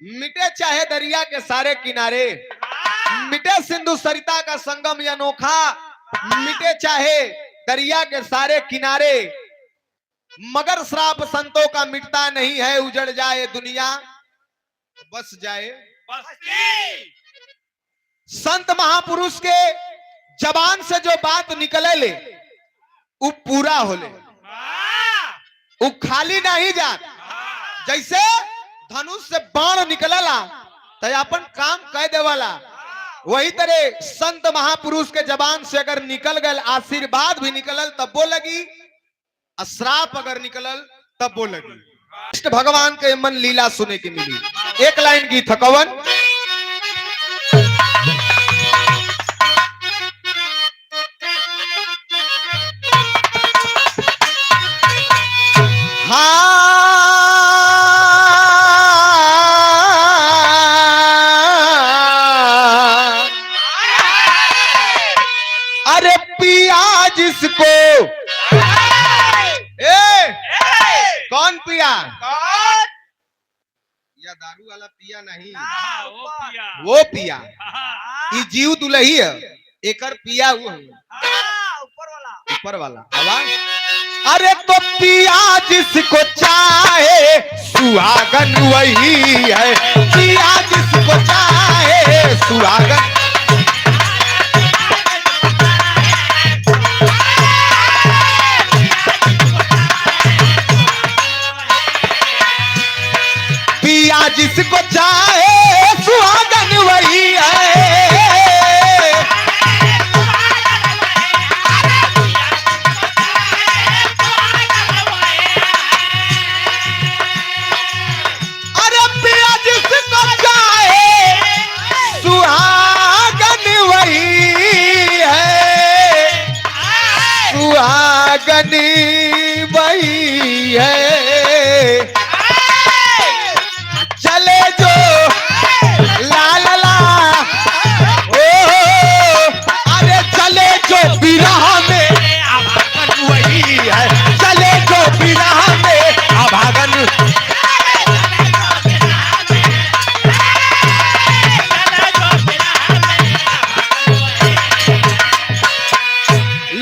मिटे चाहे दरिया के सारे किनारे, मिटे सिंधु सरिता का संगम ये अनोखा, मिटे चाहे दरिया के सारे किनारे, मगर श्राप संतों का मिटता नहीं है, उजड़ जाए दुनिया बस जाए बस्ती। संत महापुरुष के जबान से जो बात निकले ले वो पूरा होले, वो खाली नहीं जात। जैसे धनुष से बाण निकलला तो अपन काम कह देवाला, वही तरह संत महापुरुष के जबान से अगर निकल गए आशीर्वाद भी निकलल तब वो लगी, श्राप अगर निकलल तब वो लगी। कृष्ण भगवान के मन लीला सुने की मिली। एक लाइन गीत कवन, अरे पिया जिसको कौन पिया, या दारू वाला पिया नहीं, वो पिया ये जीव दुलही है, एकर पिया वो है ऊपर वाला आवाज। अरे तो पिया जिसको चाहे सुहागन वही है, पिया जिसको चाहे सुहागन। पिया जिसको चाहे सुहागन वही है, अरे पिया जिसको चाहे सुहागन वही है, सुहागन वही है। चले जो लाल ला ओ, अरे चले जो बिरहा में अभागन वही है, चले जो बिरहा में अभागन।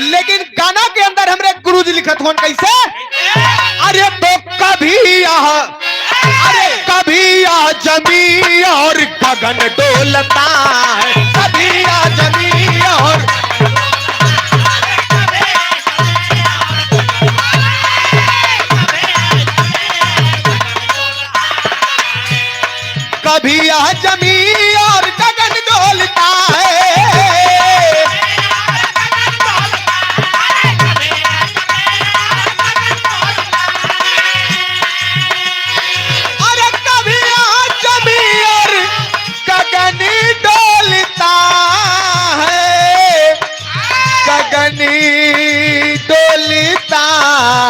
लेकिन गाना के अंदर हमरे गुरुजी लिखत होन कैसे, अरे तो कभी जमी और गगन डोलता है, कभी जमी और कभी जमी और गगन डोलता है, डोलता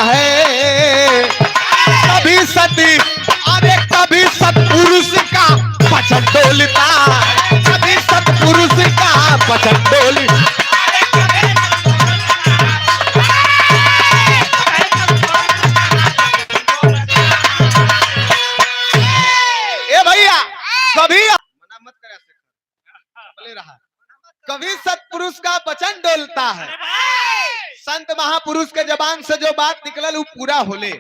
है। कभी सती अरे कभी सतपुरुष का वचन डोलता है, कभी सतपुरुष का वचन डोलता। ए भैया कभी मना मत करे रहा, कभी सतपुरुष का वचन डोलता है। संत महापुरुष के जबान से जो बात निकलल वो पूरा होले।